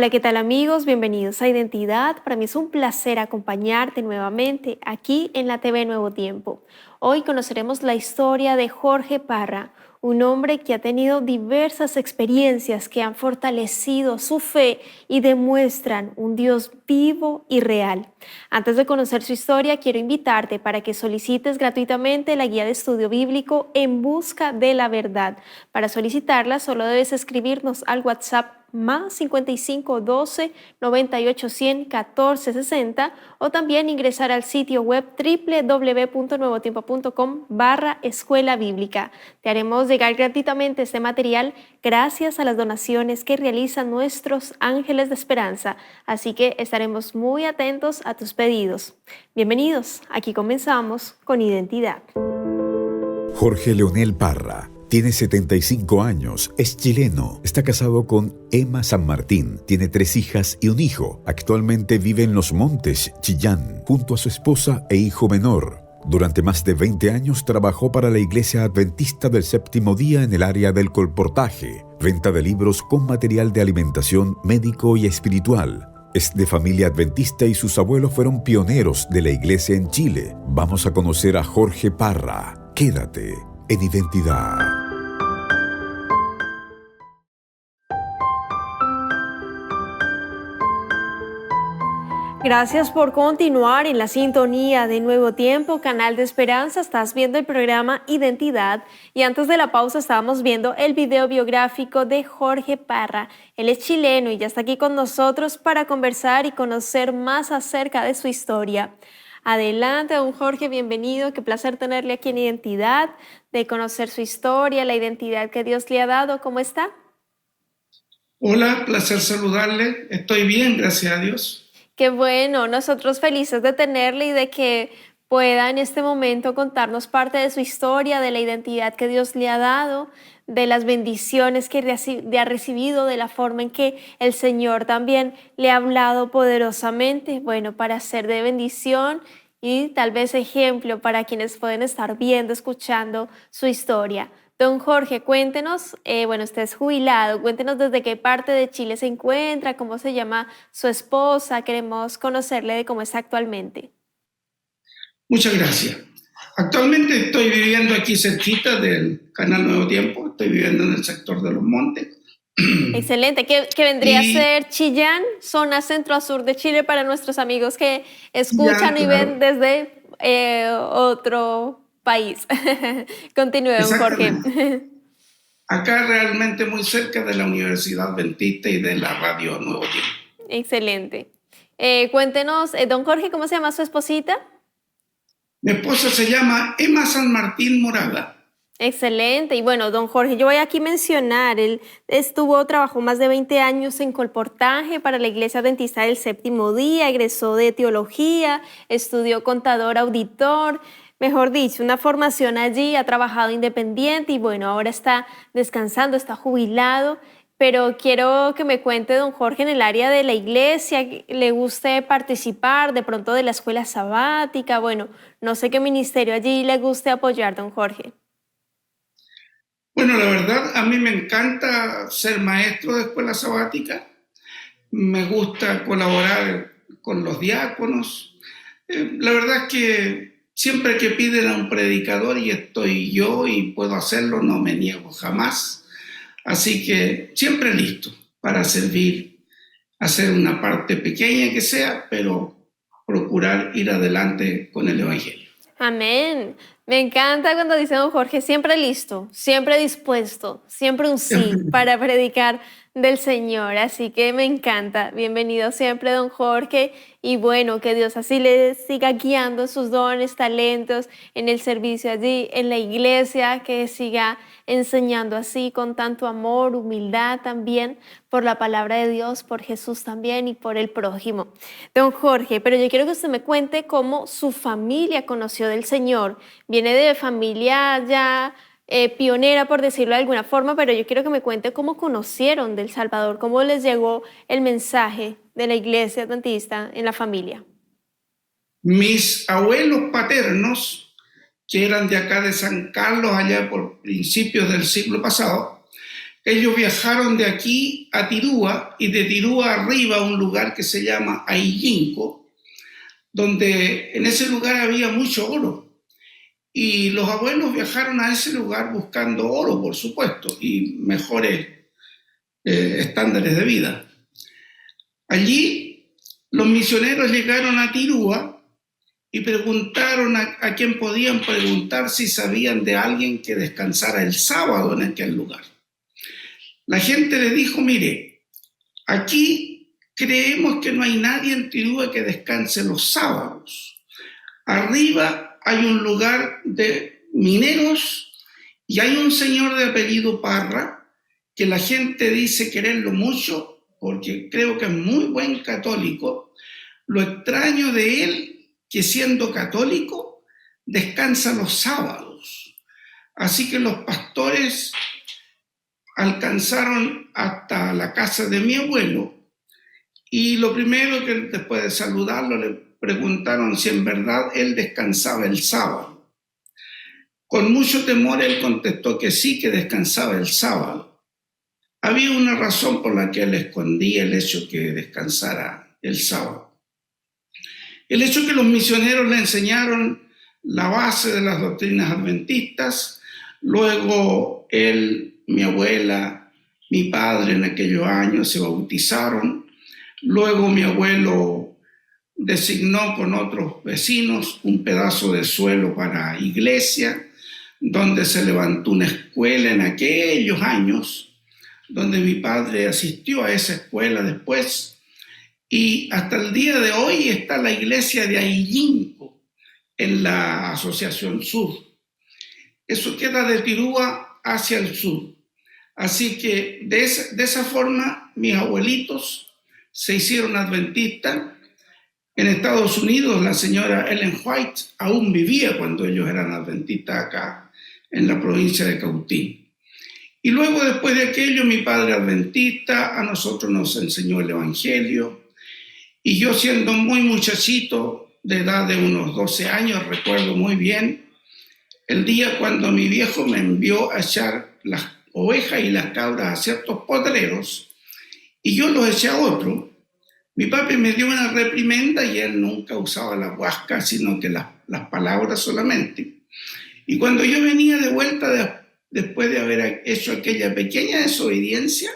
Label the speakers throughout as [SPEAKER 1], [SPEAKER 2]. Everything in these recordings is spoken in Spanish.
[SPEAKER 1] Hola, ¿qué tal amigos? Bienvenidos a Identidad. Para mí es un placer acompañarte nuevamente aquí en la TV Nuevo Tiempo. Hoy conoceremos la historia de Jorge Parra, un hombre que ha tenido diversas experiencias que han fortalecido su fe y demuestran un Dios vivo y real. Antes de conocer su historia, quiero invitarte para que solicites gratuitamente la guía de estudio bíblico En Busca de la Verdad. Para solicitarla, solo debes escribirnos al WhatsApp más 55 12 98 100 14 60 o también ingresar al sitio web www.nuevotiempo.com/escuela bíblica. Te haremos llegar gratuitamente este material gracias a las donaciones que realizan nuestros ángeles de esperanza, así que estaremos muy atentos a tus pedidos. Bienvenidos, aquí comenzamos con Identidad.
[SPEAKER 2] Jorge Leonel Parra tiene 75 años, es chileno, está casado con Emma San Martín, tiene 3 hijas y un hijo. Actualmente vive en Los Montes, Chillán, junto a su esposa e hijo menor. Durante más de 20 años trabajó para la Iglesia Adventista del Séptimo Día en el área del colportaje, venta de libros con material de alimentación médico y espiritual. Es de familia adventista y sus abuelos fueron pioneros de la iglesia en Chile. Vamos a conocer a Jorge Parra. Quédate en Identidad.
[SPEAKER 1] Gracias por continuar en la sintonía de Nuevo Tiempo, Canal de Esperanza. Estás viendo el programa Identidad y antes de la pausa estábamos viendo el video biográfico de Jorge Parra. Él es chileno y ya está aquí con nosotros para conversar y conocer más acerca de su historia. Adelante, don Jorge, bienvenido. Qué placer tenerle aquí en Identidad, de conocer su historia, la identidad que Dios le ha dado. ¿Cómo está?
[SPEAKER 3] Hola, placer saludarle. Estoy bien, gracias a Dios.
[SPEAKER 1] Qué bueno, nosotros felices de tenerle y de que pueda en este momento contarnos parte de su historia, de la identidad que Dios le ha dado, de las bendiciones que ha recibido, de la forma en que el Señor también le ha hablado poderosamente, bueno, para ser de bendición y tal vez ejemplo para quienes pueden estar viendo, escuchando su historia. Don Jorge, cuéntenos, bueno, usted es jubilado, cuéntenos desde qué parte de Chile se encuentra, cómo se llama su esposa, queremos conocerle de cómo está actualmente.
[SPEAKER 3] Muchas gracias. Actualmente estoy viviendo aquí cerquita del Canal Nuevo Tiempo, estoy viviendo en el sector de Los Montes.
[SPEAKER 1] Excelente, que vendría a ser Chillán, zona centro a sur de Chile para nuestros amigos que escuchan
[SPEAKER 3] Ya,
[SPEAKER 1] y
[SPEAKER 3] claro,
[SPEAKER 1] ven desde otro país. Continúe, don Jorge.
[SPEAKER 3] exactamente. Acá realmente muy cerca de la Universidad Adventista y de la radio Nuevo Tiempo.
[SPEAKER 1] Excelente. Cuéntenos, don Jorge, ¿cómo se llama su esposita?
[SPEAKER 3] Mi esposa se llama Emma San Martín Moraga.
[SPEAKER 1] Excelente. Y bueno, don Jorge, yo voy aquí a mencionar, él trabajó más de 20 años en colportaje para la Iglesia Adventista del Séptimo Día, egresó de teología, estudió contador auditor, mejor dicho, una formación allí, ha trabajado independiente y bueno, ahora está descansando, está jubilado. Pero quiero que me cuente, don Jorge, en el área de la iglesia, ¿le guste participar de pronto de la escuela sabática? Bueno, no sé qué ministerio allí le guste apoyar, don Jorge.
[SPEAKER 3] Bueno, la verdad, a mí me encanta ser maestro de escuela sabática. Me gusta colaborar con los diáconos. La verdad es que siempre que piden a un predicador y estoy yo y puedo hacerlo, no me niego jamás. Así que siempre listo para servir, hacer una parte pequeña que sea, pero procurar ir adelante con el Evangelio.
[SPEAKER 1] Amén. Me encanta cuando dice don Jorge, siempre listo, siempre dispuesto, siempre un sí para predicar del Señor. Así que me encanta. Bienvenido siempre, don Jorge. Y bueno, que Dios así le siga guiando sus dones, talentos en el servicio allí, en la iglesia, que siga enseñando así con tanto amor, humildad también por la palabra de Dios, por Jesús también y por el prójimo. Don Jorge, pero yo quiero que usted me cuente cómo su familia conoció del Señor. Viene de familia ya pionera, por decirlo de alguna forma, pero yo quiero que me cuente cómo conocieron del Salvador, cómo les llegó el mensaje de la iglesia adventista en la familia.
[SPEAKER 3] Mis abuelos paternos, que eran de acá de San Carlos, allá por principios del siglo pasado, Ellos viajaron de aquí a Tirúa y de Tirúa arriba a un lugar que se llama Aillinco, donde en ese lugar había mucho oro. Y los abuelos viajaron a ese lugar buscando oro, por supuesto, y mejores estándares de vida. Allí los misioneros llegaron a Tirúa y preguntaron a quién podían preguntar si sabían de alguien que descansara el sábado en aquel lugar. La gente le dijo, mire, aquí creemos que no hay nadie en Tirúa que descanse los sábados. Arriba hay un lugar de mineros y hay un señor de apellido Parra que la gente dice quererlo mucho porque creo que es muy buen católico. Lo extraño de él que siendo católico descansa los sábados. Así que los pastores alcanzaron hasta la casa de mi abuelo y lo primero que después de saludarlo le preguntaron si en verdad él descansaba el sábado. Con mucho temor él contestó que sí, que descansaba el sábado. Había una razón por la que él escondía el hecho que descansara el sábado. El hecho que los misioneros le enseñaron la base de las doctrinas adventistas, luego él, mi abuela, mi padre en aquellos años se bautizaron, luego mi abuelo designó con otros vecinos un pedazo de suelo para iglesia, donde se levantó una escuela en aquellos años, donde mi padre asistió a esa escuela después, y hasta el día de hoy está la iglesia de Aillinco en la Asociación Sur. Eso queda de Tirúa hacia el sur. Así que de esa forma mis abuelitos se hicieron adventistas. En Estados Unidos la señora Ellen White aún vivía cuando ellos eran adventistas acá en la provincia de Cautín. Y luego después de aquello mi padre adventista a nosotros nos enseñó el evangelio. Y yo siendo muy muchachito, de edad de unos 12 años, recuerdo muy bien, el día cuando mi viejo me envió a echar las ovejas y las cabras a ciertos potreros, y yo los eché a otro, mi papi me dio una reprimenda y él nunca usaba la huasca, sino que las palabras solamente. Y cuando yo venía de vuelta después de haber hecho aquella pequeña desobediencia,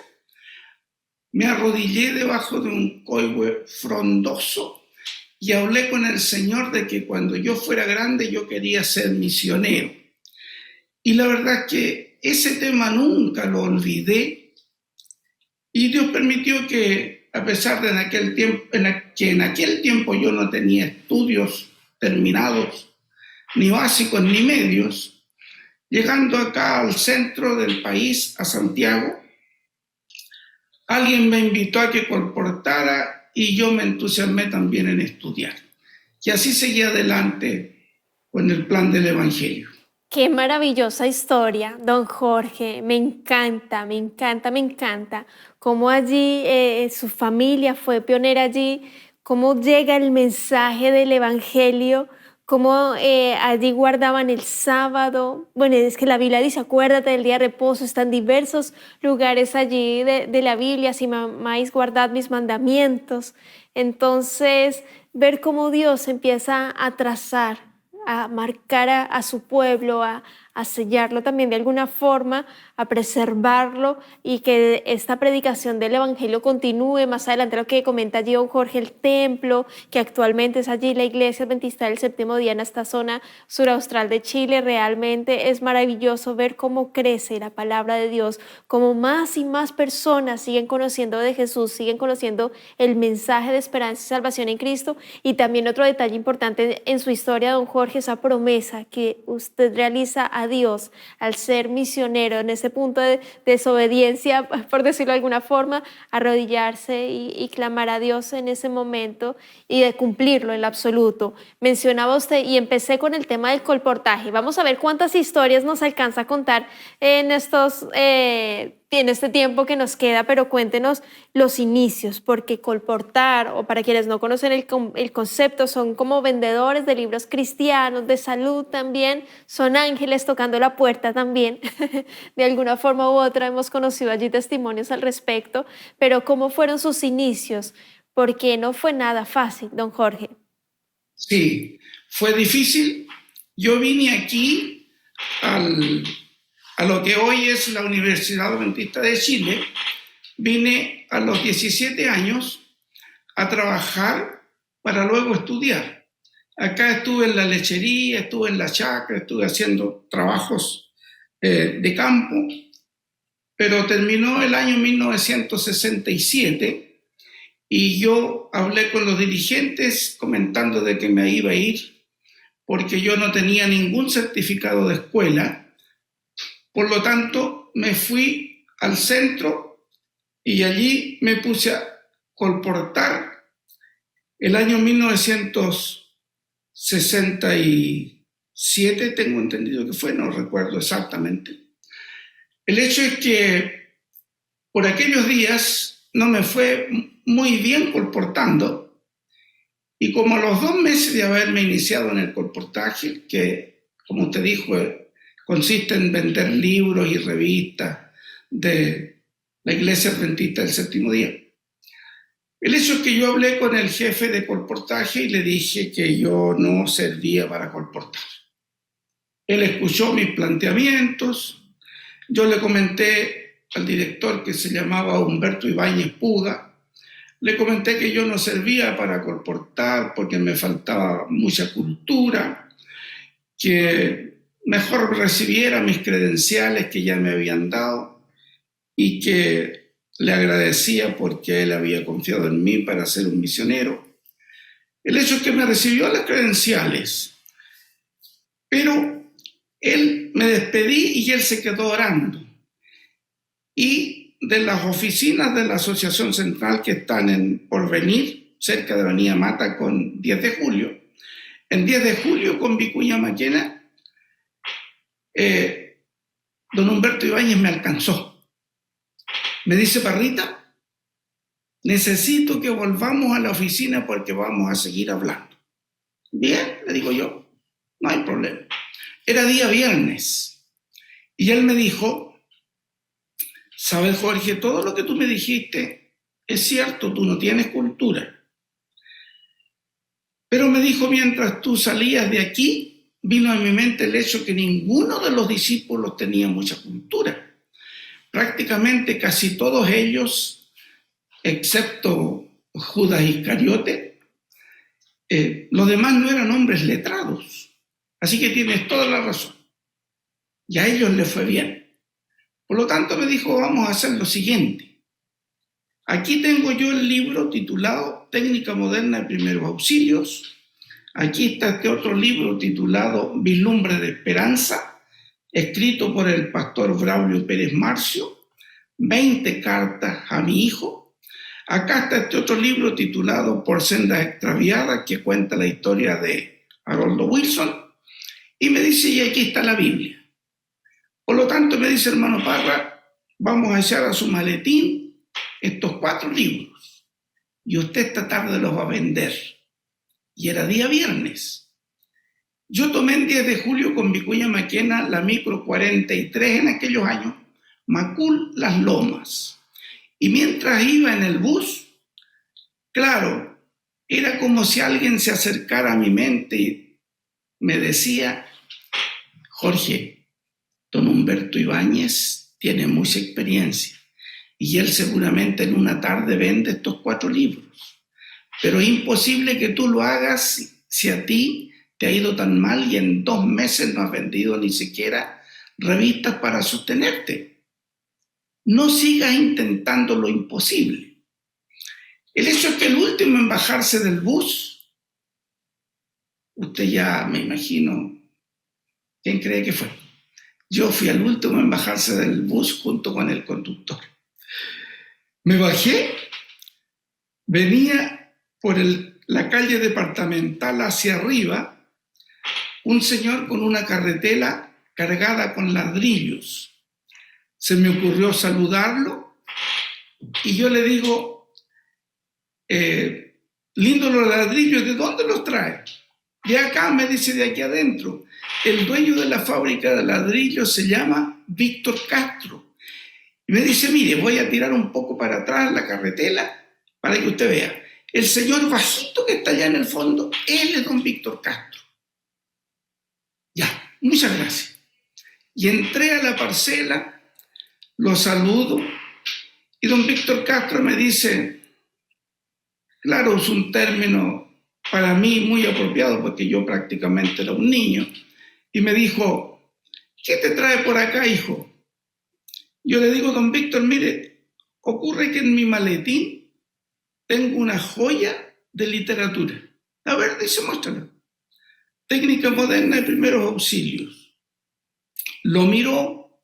[SPEAKER 3] me arrodillé debajo de un coihue frondoso y hablé con el Señor de que cuando yo fuera grande yo quería ser misionero. Y la verdad es que ese tema nunca lo olvidé y Dios permitió que, a pesar de en aquel tiempo yo no tenía estudios terminados, ni básicos ni medios, llegando acá al centro del país, a Santiago, alguien me invitó a que colportara y yo me entusiasmé también en estudiar. Y así seguí adelante con el plan del Evangelio.
[SPEAKER 1] Qué maravillosa historia, don Jorge. Me encanta, me encanta, me encanta. Cómo allí su familia fue pionera allí, cómo llega el mensaje del Evangelio, cómo allí guardaban el sábado. Bueno, es que la Biblia dice, acuérdate del día de reposo, están diversos lugares allí de la Biblia, si me amáis, guardad mis mandamientos. Entonces, ver cómo Dios empieza a trazar, a marcar a su pueblo, a sellarlo también de alguna forma, a preservarlo y que esta predicación del Evangelio continúe. Más adelante lo que comenta allí don Jorge, el templo, que actualmente es allí la Iglesia Adventista del Séptimo Día en esta zona suraustral de Chile. Realmente es maravilloso ver cómo crece la palabra de Dios, cómo más y más personas siguen conociendo de Jesús, siguen conociendo el mensaje de esperanza y salvación en Cristo. Y también otro detalle importante en su historia, don Jorge, esa promesa que usted realiza a Dios al ser misionero en ese punto de desobediencia, por decirlo de alguna forma, arrodillarse y clamar a Dios en ese momento y de cumplirlo en lo absoluto. Mencionaba usted, y empecé con el tema del colportaje. Vamos a ver cuántas historias nos alcanza a contar en estos en este tiempo que nos queda, pero cuéntenos los inicios, porque colportar, o para quienes no conocen el concepto, son como vendedores de libros cristianos, de salud también, son ángeles tocando la puerta también. De alguna forma u otra hemos conocido allí testimonios al respecto, pero ¿cómo fueron sus inicios? Porque no fue nada fácil, don Jorge.
[SPEAKER 3] Sí, fue difícil. Yo vine aquí a lo que hoy es la Universidad Adventista de Chile. Vine a los 17 años a trabajar para luego estudiar. Acá estuve en la lechería, estuve en la chacra, estuve haciendo trabajos de campo, pero terminó el año 1967 y yo hablé con los dirigentes comentando de que me iba a ir porque yo no tenía ningún certificado de escuela. Por lo tanto, me fui al centro y allí me puse a colportar. El año 1967, tengo entendido que fue, no recuerdo exactamente. El hecho es que por aquellos días no me fue muy bien colportando y como a los 2 meses de haberme iniciado en el colportaje, que como usted dijo, consiste en vender libros y revistas de la Iglesia Adventista del Séptimo Día. El hecho es que yo hablé con el jefe de colportaje y le dije que yo no servía para colportar. Él escuchó mis planteamientos. Yo le comenté al director, que se llamaba Humberto Ibáñez Puga, le comenté que yo no servía para colportar porque me faltaba mucha cultura, que mejor recibiera mis credenciales que ya me habían dado y que le agradecía porque él había confiado en mí para ser un misionero. El hecho es que me recibió las credenciales, pero él me despedí y él se quedó orando. Y de las oficinas de la Asociación Central que están en Porvenir, cerca de Avenida Mata con 10 de julio, en 10 de julio con Vicuña Maquena, don Humberto Ibáñez me alcanzó. Me dice: Parrita, necesito que volvamos a la oficina porque vamos a seguir hablando. Bien, le digo yo, no hay problema. Era día viernes y él me dijo: ¿sabes, Jorge? Todo lo que tú me dijiste es cierto, tú no tienes cultura. Pero me dijo, mientras tú salías de aquí, vino a mi mente el hecho que ninguno de los discípulos tenía mucha cultura. Prácticamente casi todos ellos, excepto Judas Iscariote, los demás no eran hombres letrados. Así que tienes toda la razón. Y a ellos les fue bien. Por lo tanto me dijo, vamos a hacer lo siguiente. Aquí tengo yo el libro titulado Técnica Moderna de Primeros Auxilios. Aquí está este otro libro titulado Vislumbre de Esperanza, escrito por el pastor Braulio Pérez Marcio, 20 cartas a mi hijo. Acá está este otro libro titulado Por sendas extraviadas, que cuenta la historia de Haroldo Wilson. Y me dice, y aquí está la Biblia. Por lo tanto, me dice, hermano Parra, vamos a echar a su maletín estos 4 libros. Y usted esta tarde los va a vender. Y era día viernes. Yo tomé el 10 de julio con Vicuña Maquena la micro 43 en aquellos años, Macul Las Lomas. Y mientras iba en el bus, claro, era como si alguien se acercara a mi mente y me decía, Jorge, don Humberto Ibáñez tiene mucha experiencia y él seguramente en una tarde vende estos 4 libros. Pero es imposible que tú lo hagas si a ti te ha ido tan mal y en 2 meses no has vendido ni siquiera revistas para sostenerte. No sigas intentando lo imposible. El hecho es que el último en bajarse del bus, usted ya me imagino quién cree que fue. Yo fui el último en bajarse del bus junto con el conductor. Me bajé, venía por la calle departamental hacia arriba, un señor con una carretela cargada con ladrillos. se me ocurrió saludarlo y yo le digo, lindo los ladrillos, ¿de dónde los trae? De acá, me dice, de aquí adentro. El dueño de la fábrica de ladrillos se llama Víctor Castro. Y me dice, mire, voy a tirar un poco para atrás la carretela para que usted vea. El señor bajito que está allá en el fondo, él es don Víctor Castro. Ya, muchas gracias. Y entré a la parcela, lo saludo, y don Víctor Castro me dice, claro, es un término para mí muy apropiado porque yo prácticamente era un niño, y me dijo, ¿qué te trae por acá, hijo? Yo le digo, don Víctor, mire, ocurre que en mi maletín tengo una joya de literatura. A ver, dice, muéstrala. Técnica moderna de primeros auxilios. Lo miró,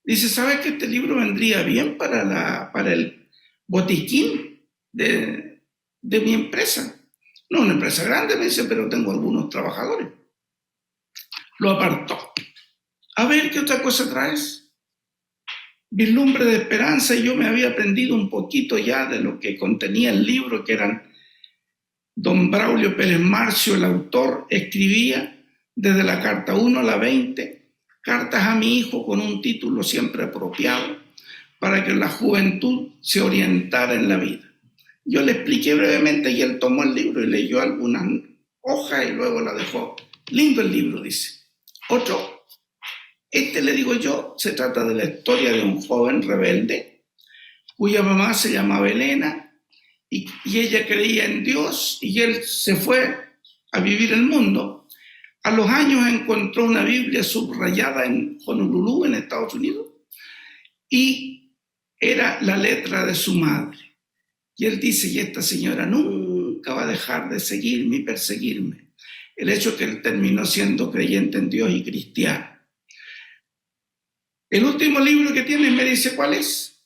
[SPEAKER 3] dice, ¿sabes que este libro vendría bien para el botiquín de mi empresa? No, una empresa grande, me dice, pero tengo algunos trabajadores. Lo apartó. A ver, ¿qué otra cosa traes? Vislumbre de esperanza, y yo me había aprendido un poquito ya de lo que contenía el libro, que eran don Braulio Pérez Marcio, el autor, escribía desde la carta 1 a la 20, cartas a mi hijo con un título siempre apropiado para que la juventud se orientara en la vida. Yo le expliqué brevemente y él tomó el libro y leyó algunas hojas y luego la dejó. Lindo el libro, dice. Otro, le digo yo, se trata de la historia de un joven rebelde cuya mamá se llamaba Elena y ella creía en Dios y él se fue a vivir el mundo. A los años encontró una Biblia subrayada en Honolulu, en Estados Unidos, y era la letra de su madre. Y él dice, y esta señora nunca va a dejar de seguirme y perseguirme. El hecho es que él terminó siendo creyente en Dios y cristiano. El último libro que tiene me dice, ¿cuál es?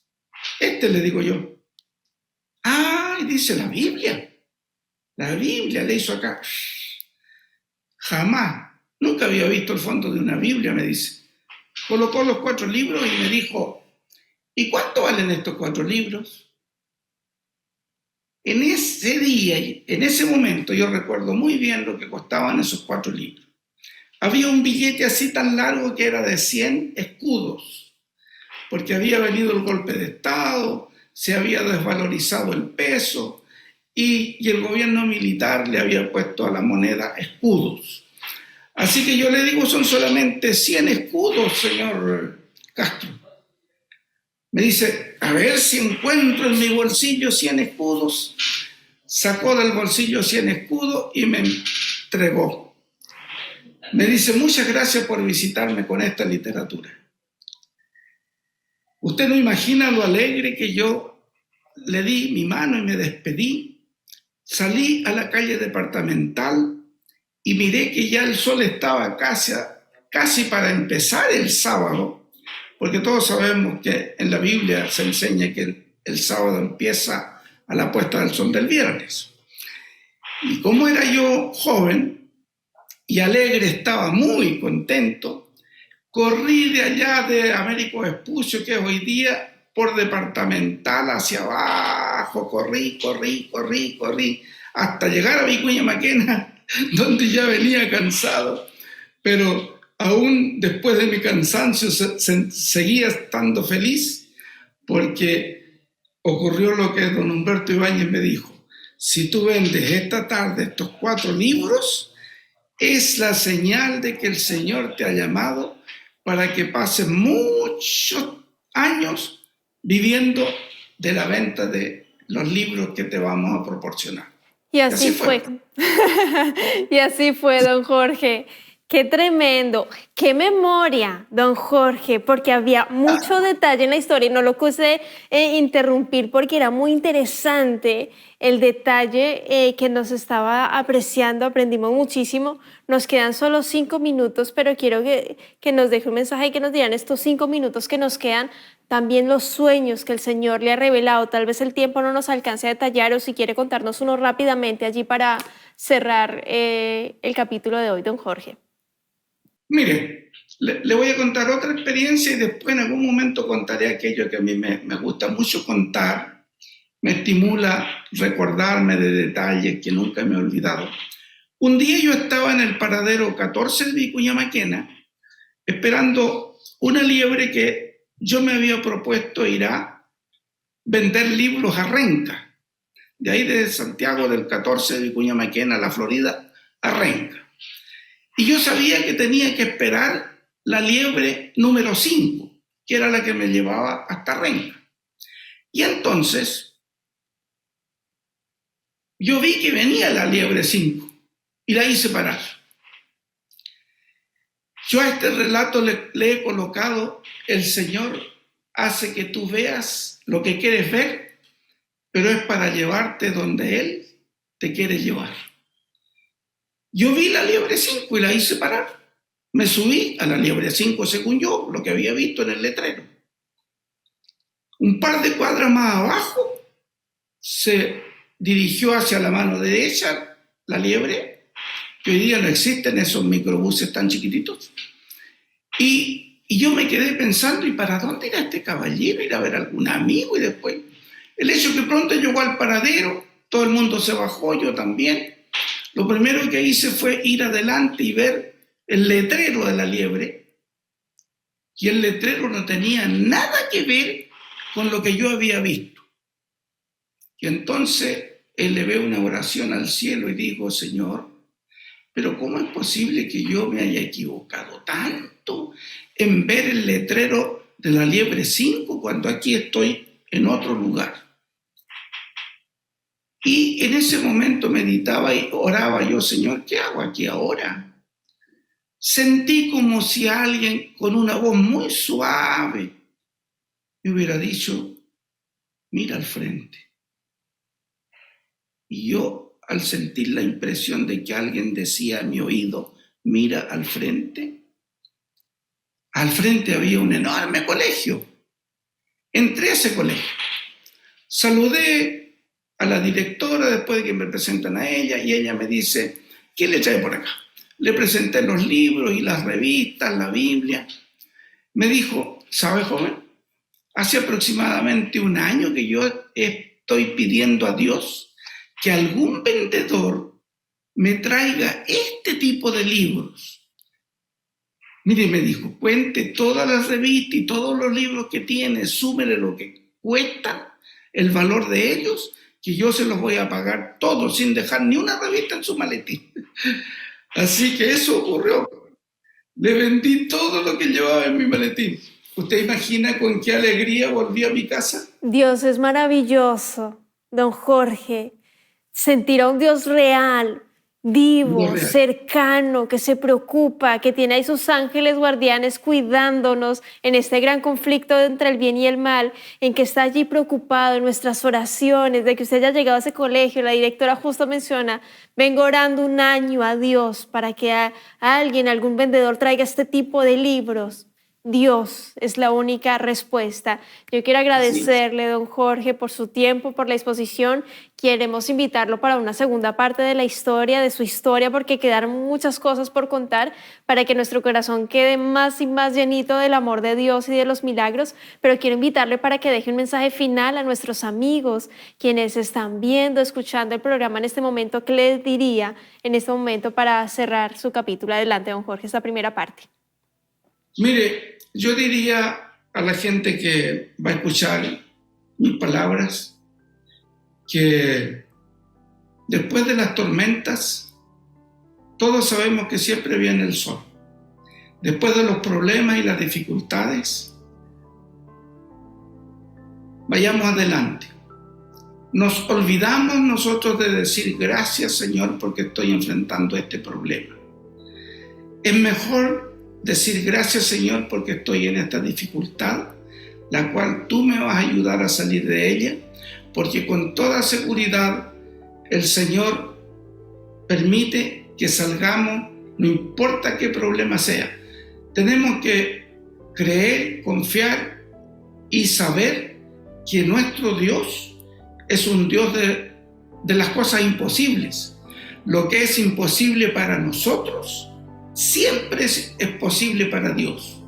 [SPEAKER 3] Le digo yo. Ah, y dice la Biblia. La Biblia le hizo acá. Jamás. Nunca había visto el fondo de una Biblia, me dice. Colocó los 4 libros y me dijo, ¿y cuánto valen estos 4 libros? En ese día, en ese momento, yo recuerdo muy bien lo que costaban esos 4 libros. Había un billete así tan largo que era de 100 escudos, porque había venido el golpe de Estado, se había desvalorizado el peso y el gobierno militar le había puesto a la moneda escudos. Así que yo le digo, son solamente 100 escudos, señor Castro. Me dice, a ver si encuentro en mi bolsillo 100 escudos. Sacó del bolsillo 100 escudos y me entregó. Me dice, muchas gracias por visitarme con esta literatura. Usted no imagina lo alegre que yo le di mi mano y me despedí. Salí a la calle departamental y miré que ya el sol estaba casi para empezar el sábado, porque todos sabemos que en la Biblia se enseña que el sábado empieza a la puesta del sol del viernes. Y como era yo joven y alegre, estaba muy contento, corrí de allá de Américo Vespucio, que es hoy día, por departamental hacia abajo, corrí, hasta llegar a Vicuña Maquena, donde ya venía cansado, pero aún después de mi cansancio seguía estando feliz, porque ocurrió lo que don Humberto Ibáñez me dijo: si tú vendes esta tarde estos 4 libros, es la señal de que el Señor te ha llamado para que pases muchos años viviendo de la venta de los libros que te vamos a proporcionar.
[SPEAKER 1] Y así fue. Y así fue, don Jorge. Qué tremendo, qué memoria, don Jorge, porque había mucho detalle en la historia y no lo quise interrumpir porque era muy interesante el detalle que nos estaba apreciando, aprendimos muchísimo. Nos quedan solo 5 minutos, pero quiero que nos deje un mensaje y que nos digan estos 5 minutos que nos quedan, también los sueños que el Señor le ha revelado. Tal vez el tiempo no nos alcance a detallar, o si quiere contarnos uno rápidamente allí para cerrar el capítulo de hoy, don Jorge.
[SPEAKER 3] Mire, le voy a contar otra experiencia y después en algún momento contaré aquello que a mí me gusta mucho contar, me estimula recordarme de detalles que nunca me he olvidado. Un día yo estaba en el paradero 14 de Vicuña Maquena esperando una liebre que yo me había propuesto ir a vender libros a Renca, de ahí de Santiago del 14 de Vicuña Maquena, la Florida, a Renca. Y yo sabía que tenía que esperar la liebre número 5, que era la que me llevaba hasta Renca. Y entonces yo vi que venía la liebre 5 y la hice parar. Yo a este relato le he colocado: el Señor hace que tú veas lo que quieres ver, pero es para llevarte donde Él te quiere llevar. Yo vi la liebre 5 y la hice parar. Me subí a la liebre 5 según yo, lo que había visto en el letrero. Un par de cuadras más abajo se dirigió hacia la mano derecha la liebre, que hoy día no existen esos microbuses tan chiquititos. Y yo me quedé pensando, ¿y para dónde irá este caballero? ¿Ir a ver a algún amigo? Y después, el hecho que pronto llegó al paradero, todo el mundo se bajó, yo también. Lo primero que hice fue ir adelante y ver el letrero de la liebre. Y el letrero no tenía nada que ver con lo que yo había visto. Y entonces elevé una oración al cielo y digo: Señor, pero ¿cómo es posible que yo me haya equivocado tanto en ver el letrero de la liebre 5 cuando aquí estoy en otro lugar? Y en ese momento meditaba y oraba yo: Señor, ¿qué hago aquí ahora? Sentí como si alguien con una voz muy suave me hubiera dicho: mira al frente. Y yo, al sentir la impresión de que alguien decía a mi oído: mira al frente había un enorme colegio. Entré a ese colegio, saludé a la directora después de que me presentan a ella, y ella me dice: ¿qué le trae por acá? Le presenté los libros y las revistas, la Biblia. Me dijo: ¿sabe, joven? Hace aproximadamente un año que yo estoy pidiendo a Dios que algún vendedor me traiga este tipo de libros. Mire, me dijo, cuente todas las revistas y todos los libros que tiene, súmele lo que cuestan, el valor de ellos, que yo se los voy a pagar todos sin dejar ni una revista en su maletín. Así que eso ocurrió. Le vendí todo lo que llevaba en mi maletín. ¿Usted imagina con qué alegría volví a mi casa?
[SPEAKER 1] Dios es maravilloso, don Jorge. Sentir a un Dios real, vivo, cercano, que se preocupa, que tiene ahí sus ángeles guardianes cuidándonos en este gran conflicto entre el bien y el mal, en que está allí preocupado en nuestras oraciones, de que usted haya llegado a ese colegio. La directora justo menciona: vengo orando un año a Dios para que a alguien, algún vendedor, traiga este tipo de libros. Dios es la única respuesta. Yo quiero agradecerle, don Jorge, por su tiempo, por la exposición. Queremos invitarlo para una segunda parte de la historia, de su historia, porque quedaron muchas cosas por contar para que nuestro corazón quede más y más llenito del amor de Dios y de los milagros. Pero quiero invitarle para que deje un mensaje final a nuestros amigos, quienes están viendo, escuchando el programa en este momento. ¿Qué les diría en este momento para cerrar su capítulo? Adelante, don Jorge, esta primera parte.
[SPEAKER 3] Mire, yo diría a la gente que va a escuchar mis palabras que después de las tormentas todos sabemos que siempre viene el sol. Después de los problemas y las dificultades, vayamos adelante. Nos olvidamos nosotros de decir gracias, Señor, porque estoy enfrentando este problema. Es mejor decir gracias, Señor, porque estoy en esta dificultad, la cual tú me vas a ayudar a salir de ella, porque con toda seguridad el Señor permite que salgamos, no importa qué problema sea. Tenemos que creer, confiar y saber que nuestro Dios es un Dios de las cosas imposibles. Lo que es imposible para nosotros siempre es posible para Dios.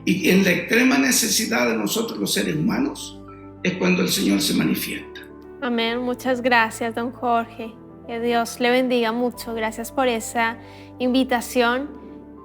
[SPEAKER 3] Y en la extrema necesidad de nosotros los seres humanos es cuando el Señor se manifiesta.
[SPEAKER 1] Amén. Muchas gracias, don Jorge. Que Dios le bendiga mucho. Gracias por esa invitación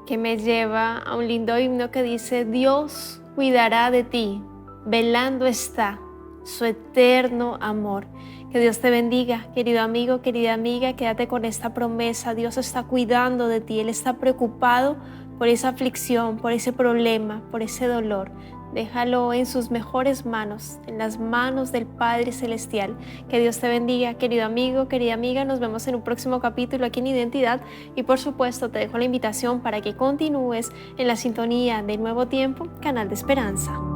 [SPEAKER 1] que me lleva a un lindo himno que dice: Dios cuidará de ti, velando está su eterno amor. Que Dios te bendiga, querido amigo, querida amiga. Quédate con esta promesa. Dios está cuidando de ti. Él está preocupado por esa aflicción, por ese problema, por ese dolor. Déjalo en sus mejores manos, en las manos del Padre Celestial. Que Dios te bendiga, querido amigo, querida amiga. Nos vemos en un próximo capítulo aquí en Identidad. Y por supuesto te dejo la invitación para que continúes en la sintonía de Nuevo Tiempo, Canal de Esperanza.